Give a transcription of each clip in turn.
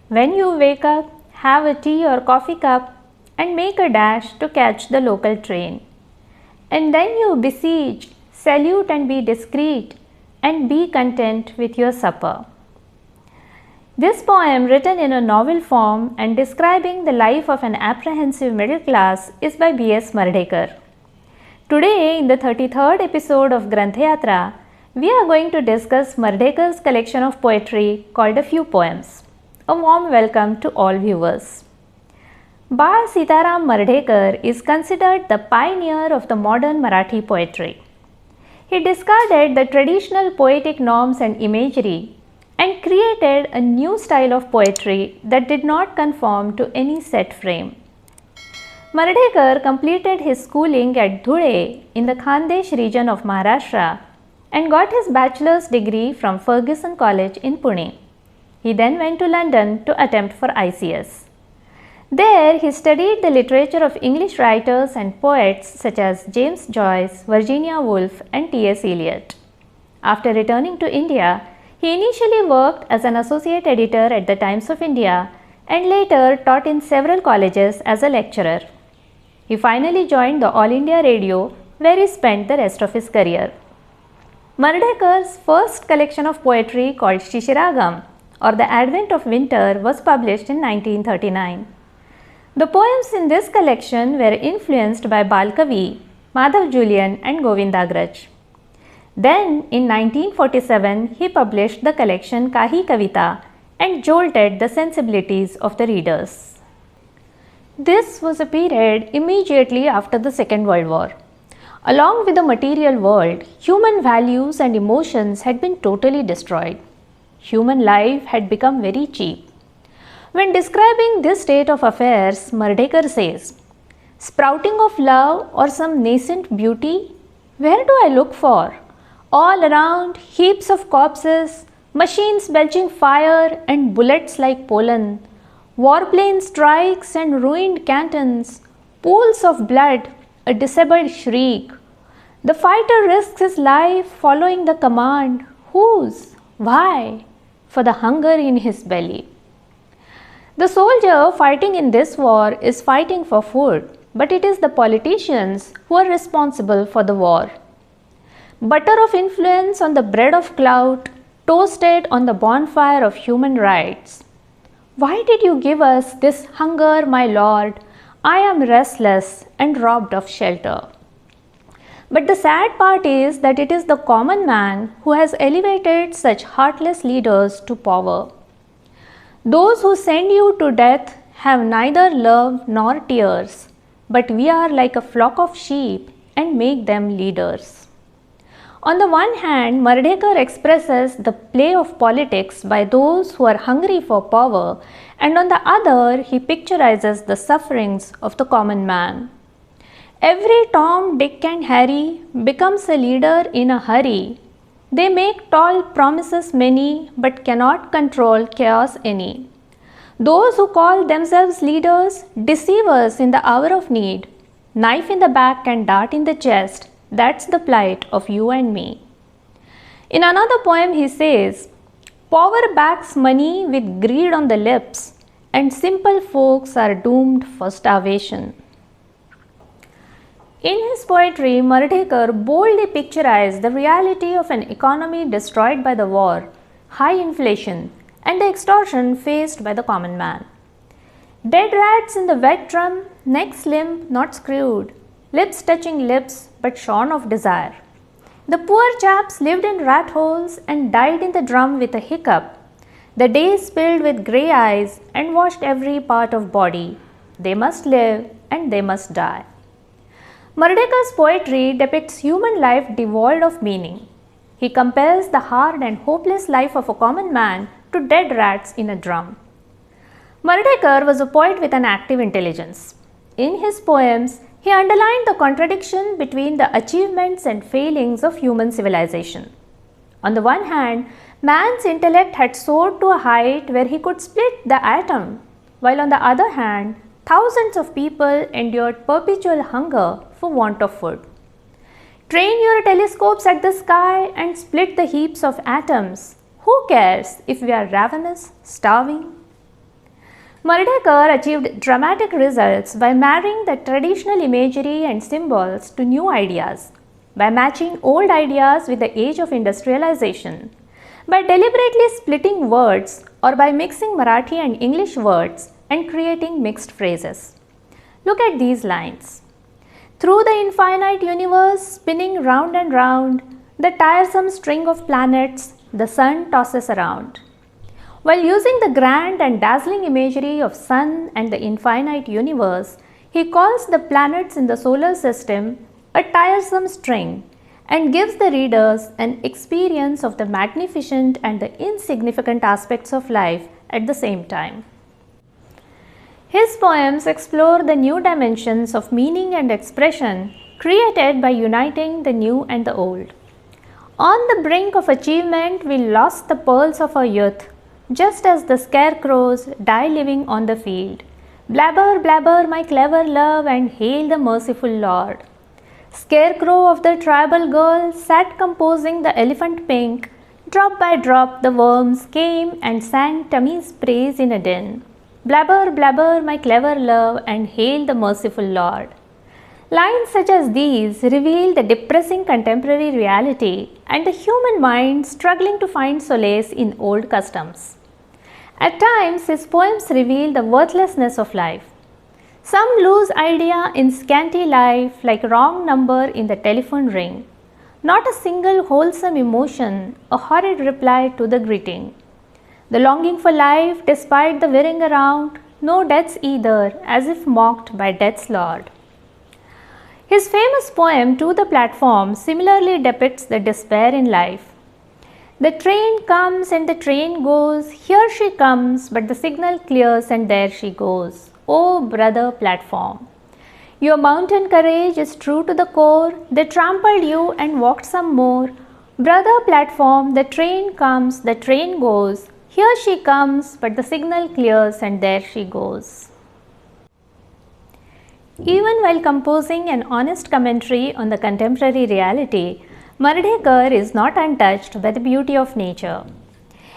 When you wake up, have a tea or coffee cup and make a dash to catch the local train. And then you besiege, salute and be discreet, and be content with your supper. This poem, written in a novel form and describing the life of an apprehensive middle class, is by B.S. Mardekar. Today, in the 33rd episode of Granthayatra, we are going to discuss Mardekar's collection of poetry called A Few Poems. A warm welcome to all viewers. Bal Sitaram Mardekar is considered the pioneer of the modern Marathi poetry. He discarded the traditional poetic norms and imagery and created a new style of poetry that did not conform to any set frame. Mardekar completed his schooling at Dhule in the Khandesh region of Maharashtra and got his bachelor's degree from Fergusson College in Pune. He then went to London to attempt for ICS. There, he studied the literature of English writers and poets such as James Joyce, Virginia Woolf, and T.S. Eliot. After returning to India, he initially worked as an associate editor at the Times of India and later taught in several colleges as a lecturer. He finally joined the All India Radio, where he spent the rest of his career. Mardekar's first collection of poetry, called Shishiragam, or The Advent of Winter, was published in 1939. The poems in this collection were influenced by Balkavi, Madhav Julian, and Govindagraj. Then, in 1947, he published the collection Kahi Kavita and jolted the sensibilities of the readers. This was a period immediately after the Second World War. Along with the material world, human values and emotions had been totally destroyed. Human life had become very cheap. When describing this state of affairs, Mardekar says, "Sprouting of love or some nascent beauty? Where do I look for? All around, heaps of corpses, machines belching fire and bullets like pollen, warplane strikes and ruined cantons, pools of blood, a disabled shriek. The fighter risks his life following the command. Whose? Why? For the hunger in his belly." The soldier fighting in this war is fighting for food, but it is the politicians who are responsible for the war. Butter of influence on the bread of clout, toasted on the bonfire of human rights. Why did you give us this hunger, my lord? I am restless and robbed of shelter. But the sad part is that it is the common man who has elevated such heartless leaders to power. Those who send you to death have neither love nor tears, but we are like a flock of sheep and make them leaders. On the one hand, Mardekar expresses the play of politics by those who are hungry for power, and on the other, he picturizes the sufferings of the common man. Every Tom, Dick and Harry becomes a leader in a hurry. They make tall promises many, but cannot control chaos any. Those who call themselves leaders deceive us in the hour of need. Knife in the back and dart in the chest, that's the plight of you and me. In another poem he says, "Power backs money with greed on the lips, and simple folks are doomed for starvation." In his poetry, Mardekar boldly picturized the reality of an economy destroyed by the war, high inflation, and the extortion faced by the common man. Dead rats in the wet drum, necks limp, not screwed, lips touching lips but shorn of desire. The poor chaps lived in rat holes and died in the drum with a hiccup. The days filled with grey eyes and washed every part of body. They must live and they must die. Mardekar's poetry depicts human life devoid of meaning. He compares the hard and hopeless life of a common man to dead rats in a drum. Mardekar was a poet with an active intelligence. In his poems, he underlined the contradiction between the achievements and failings of human civilization. On the one hand, man's intellect had soared to a height where he could split the atom, while on the other hand, thousands of people endured perpetual hunger for want of food. Train your telescopes at the sky and split the heaps of atoms. Who cares if we are ravenous, starving? Mardekar achieved dramatic results by marrying the traditional imagery and symbols to new ideas, by matching old ideas with the age of industrialization, by deliberately splitting words or by mixing Marathi and English words and creating mixed phrases. Look at these lines. Through the infinite universe spinning round and round, the tiresome string of planets the sun tosses around. While using the grand and dazzling imagery of sun and the infinite universe, he calls the planets in the solar system a tiresome string and gives the readers an experience of the magnificent and the insignificant aspects of life at the same time. His poems explore the new dimensions of meaning and expression created by uniting the new and the old. On the brink of achievement, we lost the pearls of our youth, just as the scarecrows die living on the field. Blabber, blabber, my clever love, and hail the merciful Lord. Scarecrow of the tribal girl sat composing the elephant pink. Drop by drop the worms came and sang Tummy's praise in a den. Blabber, blabber, my clever love, and hail the merciful Lord. Lines such as these reveal the depressing contemporary reality and the human mind struggling to find solace in old customs. At times, his poems reveal the worthlessness of life. Some lose idea in scanty life like wrong number in the telephone ring. Not a single wholesome emotion, a horrid reply to the greeting. The longing for life despite the whirring around, no deaths either, as if mocked by death's lord. His famous poem To the Platform similarly depicts the despair in life. The train comes and the train goes, here she comes, but the signal clears and there she goes. Oh, brother platform! Your mountain courage is true to the core, they trampled you and walked some more. Brother platform, the train comes, the train goes, here she comes, but the signal clears and there she goes. Even while composing an honest commentary on the contemporary reality, Mardekar is not untouched by the beauty of nature.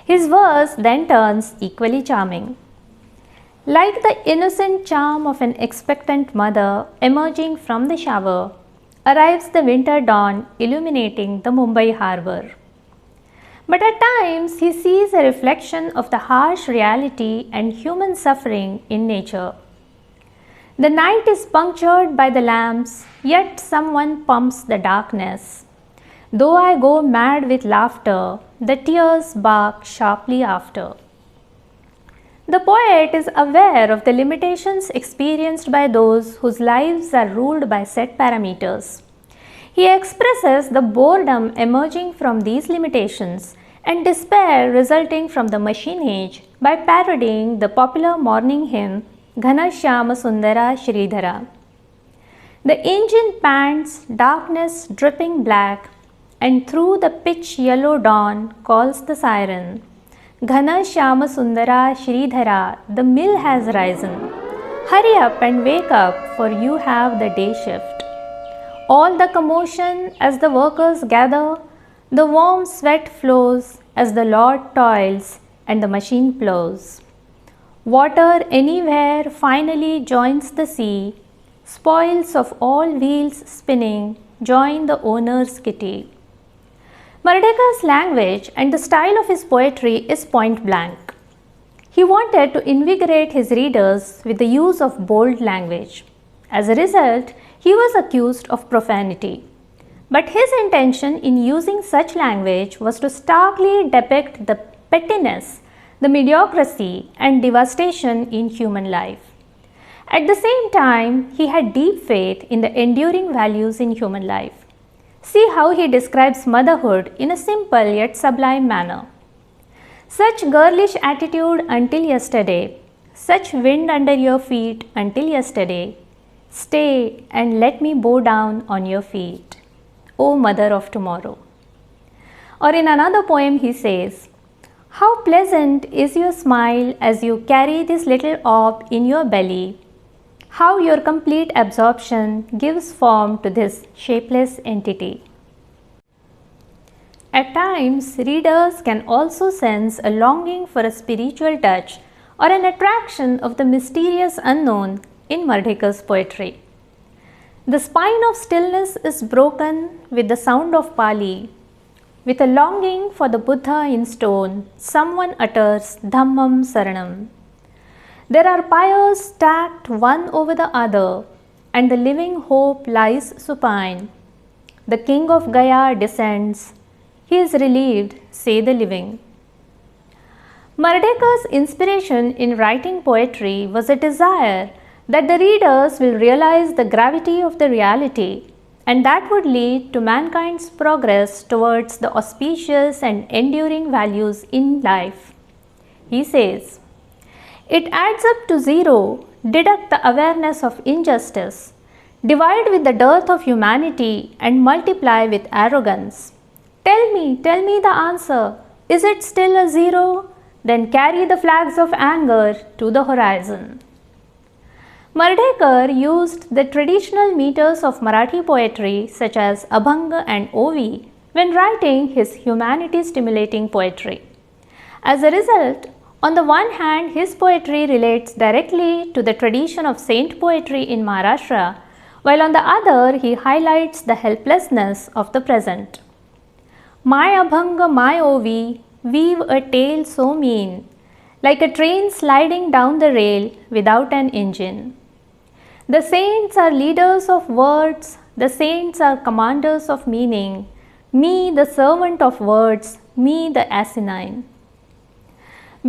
His verse then turns equally charming. Like the innocent charm of an expectant mother emerging from the shower, arrives the winter dawn illuminating the Mumbai harbour. But at times he sees a reflection of the harsh reality and human suffering in nature. The night is punctured by the lamps, yet someone pumps the darkness. Though I go mad with laughter, the tears bark sharply after. The poet is aware of the limitations experienced by those whose lives are ruled by set parameters. He expresses the boredom emerging from these limitations and despair resulting from the machine age by parodying the popular morning hymn Ghana Shyama Sundara Shridhara. The engine pants, darkness dripping black, and through the pitch yellow dawn calls the siren. Ghana Shyama Sundara Shridhara, the mill has risen. Hurry up and wake up, for you have the day shift. All the commotion as the workers gather, the warm sweat flows as the Lord toils and the machine plows. Water anywhere finally joins the sea, spoils of all wheels spinning join the owner's kitty. Mardekar's language and the style of his poetry is point blank. He wanted to invigorate his readers with the use of bold language. As a result, he was accused of profanity. But his intention in using such language was to starkly depict the pettiness, the mediocrity, and devastation in human life. At the same time, he had deep faith in the enduring values in human life. See how he describes motherhood in a simple yet sublime manner. Such girlish attitude until yesterday, such wind under your feet until yesterday. Stay and let me bow down on your feet, O mother of tomorrow. Or in another poem he says, how pleasant is your smile as you carry this little orb in your belly. How your complete absorption gives form to this shapeless entity. At times, readers can also sense a longing for a spiritual touch or an attraction of the mysterious unknown in Mardhekar's poetry. The spine of stillness is broken with the sound of Pali. With a longing for the Buddha in stone, someone utters Dhammam Saranam. There are pyres stacked one over the other, and the living hope lies supine. The king of Gaya descends. He is relieved, say the living. Mardhekar's inspiration in writing poetry was a desire that the readers will realize the gravity of the reality, and that would lead to mankind's progress towards the auspicious and enduring values in life. He says, "It adds up to zero, deduct the awareness of injustice, divide with the dearth of humanity, and multiply with arrogance. Tell me the answer. Is it still a zero? Then carry the flags of anger to the horizon." Mardhekar used the traditional meters of Marathi poetry such as Abhanga and Ovi when writing his humanity-stimulating poetry. As a result, on the one hand, his poetry relates directly to the tradition of saint poetry in Maharashtra, while on the other, he highlights the helplessness of the present. My Abhanga, my Ovi, weave a tale so mean, like a train sliding down the rail without an engine. The saints are leaders of words, the saints are commanders of meaning, me the servant of words, me the asinine.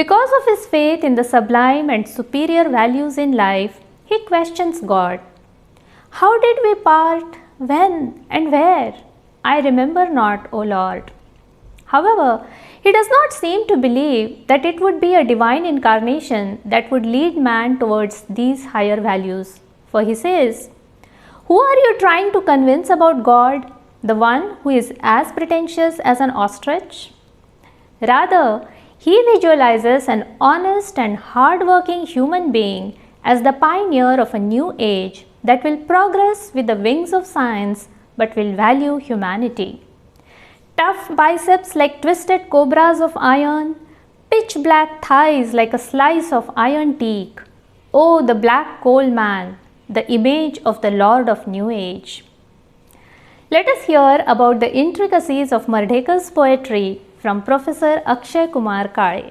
Because of his faith in the sublime and superior values in life, he questions God. How did we part? When and where? I remember not, O Lord. However, he does not seem to believe that it would be a divine incarnation that would lead man towards these higher values. For he says, "Who are you trying to convince about God, the one who is as pretentious as an ostrich?" Rather, he visualizes an honest and hard-working human being as the pioneer of a new age that will progress with the wings of science but will value humanity. Tough biceps like twisted cobras of iron, pitch black thighs like a slice of iron teak. Oh, the black coal man, the image of the Lord of New Age. Let us hear about the intricacies of Mardhekar's poetry from Professor Akshay Kumar Kale.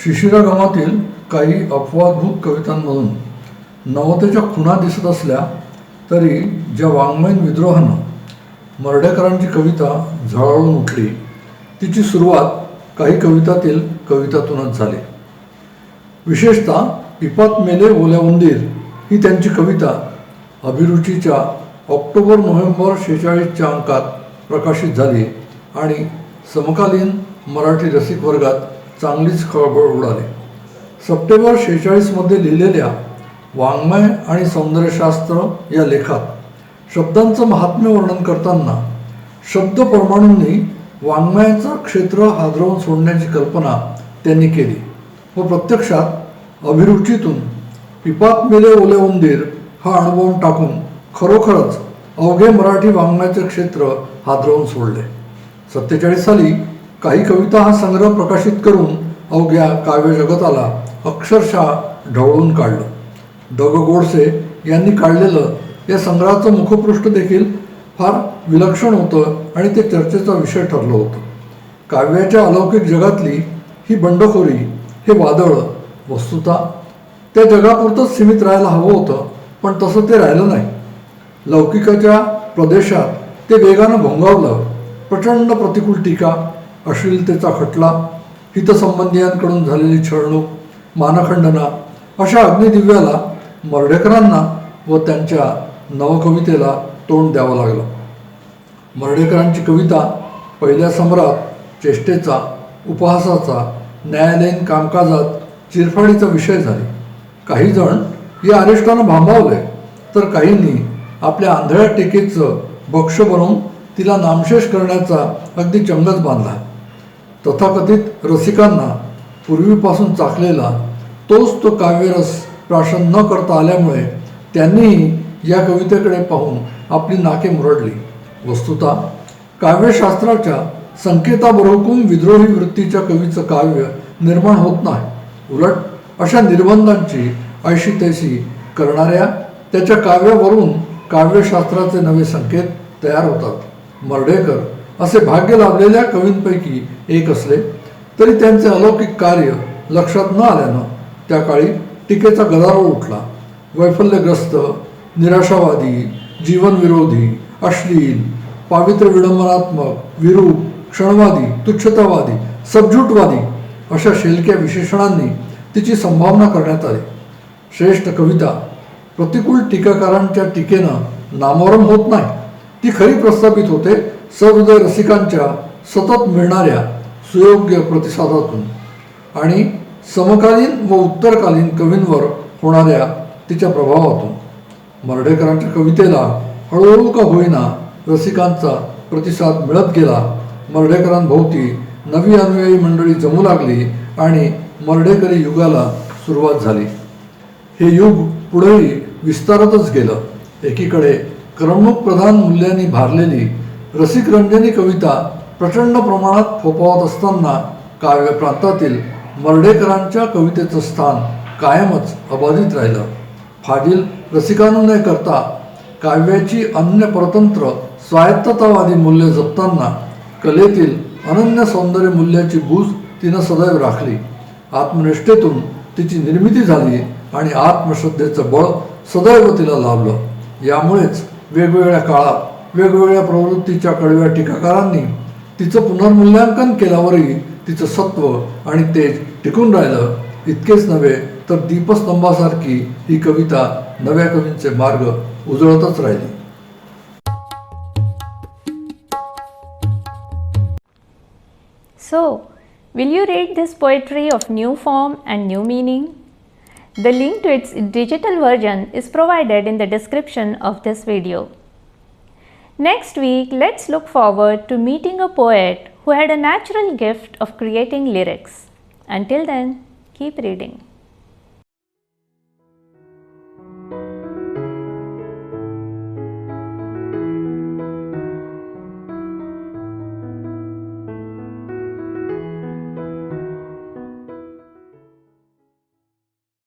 शिशिरागमातील काही अपवादभूत कवितांमधून नवतेच्या खुणा दिसत असल्या तरी ज्या वाङ्मयीन विद्रोहानं मर्ढेकरांची कविता झळाळून उठली तिची सुरुवात काही कवितातूनच झाली. विशेषतः पिपात मेले ओल्या उंदीर ही त्यांची कविता अभिरुचीच्या ऑक्टोबर-नोव्हेंबर 46च्या अंकात प्रकाशित झाली आणि समकालीन मराठी रसिक वर्गात चांगलीच खळबळ उडाली. सप्टेंबर 46मध्ये लिहिलेल्या वाङ्मय आणि सौंदर्यशास्त्र या लेखात शब्दांचं महात्म्य वर्णन करताना शब्द परमाणूंनी वाङ्मयाचं क्षेत्र हादरवून सोडण्याची कल्पना त्यांनी केली व प्रत्यक्षात अभिरुचीतून पिपात मेले ओले उंदीर हा अनुभवून टाकून खरोखरच अवघे मराठी वाङ्मयाचे क्षेत्र हादरवून सोडले. 47 साली काही कविता हा संग्रह प्रकाशित करून अवघ्या काव्य जगताला अक्षरशः ढवळून काढलं. द ग गोडसे यांनी काढलेलं या संग्रहाचं मुखपृष्ठ देखील फार विलक्षण होतं आणि ते चर्चेचा विषय ठरलं होतं. काव्याच्या अलौकिक जगातली ही बंडखोरी, हे वादळ वस्तुतः त्या जगापुरतंच सीमित राहायला हवं होतं, पण तसं ते राहिलं नाही. लौकिकाच्या प्रदेशात ते वेगानं भोंगावलं. प्रचंड प्रतिकूल टीका, अश्लीलतेचा खटला, हितसंबंधियांकडून झालेली छळणूक, मानखंडना अशा अग्निदिव्याला मर्ढेकरांना व त्यांच्या नवकवितेला तोंड द्यावं लागलं. मर्ढेकरांची कविता पहिल्या सम्राट, चेष्टेचा, उपहासाचा, न्यायालयीन कामकाजात चिरफाडीचा विषय झाली. काही जण या अरिष्टानं भांबावले तर काहींनी आपल्या आंधळ्या टीकेचं भक्ष बनवून तिला नामशेष करण्याचा अगदी चंगच बांधला. तथाकथित रसिकांना पूर्वीपासून चाखलेला तोच तो काव्यरस प्राशन न करता आल्यामुळे त्यांनीही या कवितेकडे पाहून आपली नाके मुरडली. वस्तुतः काव्यशास्त्राच्या संकेताबरोबर विद्रोही वृत्तीच्या कवीचं काव्य निर्माण होत नाही. उलट अशा निर्बंधांची ऐशी करणाऱ्या त्याच्या काव्यावरून काव्यशास्त्राचे नवे संकेत तयार होतात. मर्ढेकर असे भाग्य लाभलेल्या कवींपैकी एक असले तरी त्यांचे अलौकिक कार्य लक्षात न आल्यानं त्या काळी टीकेचा गदारोळ उठला. वैफल्यग्रस्त, निराशावादी, जीवनविरोधी, अश्लील, पावित्र्य विडंबनात्मक, विरूप, क्षणवादी, तुच्छतावादी, सबजूटवादी अशा शेलक्या विशेषणांनी तिची संभावना करण्यात आली. श्रेष्ठ कविता प्रतिकूल टीकाकारांच्या टीकेनं नामोहरम होत नाही. ती खरी प्रस्थापित होते सहृदय रसिकांच्या सतत मिळणाऱ्या सुयोग्य प्रतिसादातून आणि समकालीन व उत्तरकालीन कवींवर होणाऱ्या तिच्या प्रभावातून. मर्ढेकरांच्या कवितेला हळूहळू का होईना रसिकांचा प्रतिसाद मिळत गेला. मर्ढेकरांभोवती नवी अनुयायी मंडळी जमू लागली आणि मर्ढेकरी युगाला सुरुवात झाली. हे युग पुढेही विस्तारतच गेलं. एकीकडे करमणूक प्रधान मूल्यांनी भारलेली रसिकरंजनी कविता प्रचंड प्रमाणात फोफावत असताना काव्य प्रांतातील मर्ढेकरांच्या कवितेचं स्थान कायमच अबाधित राहिलं. फाजील रसिकानु न करता काव्याची अन्य परतंत्र स्वायत्ततावादी मूल्य जपताना कलेतील अनन्य सौंदर्य मूल्याची बूज तिनं सदैव राखली. आत्मनिष्ठेतून तिची निर्मिती झाली आणि आत्मश्रद्धेचं बळ सदैव तिला लाभलं. यामुळेच वेगवेगळ्या काळात वेगवेगळ्या प्रवृत्तीच्या कडव्या टीकाकारांनी तिचं पुनर्मूल्यांकन केल्यावरही तिचं सत्व आणि तेज टिकून राहिलं. इतकेच नव्हे तर दीपस्तंभासारखी ही कविता नव्या कवींचे मार्ग उजळतच राहिली. So, will you read this poetry of new form and new meaning? The link to its digital version is provided in the description of this video. Next week, let's look forward to meeting a poet who had a natural gift of creating lyrics. Until then, keep reading.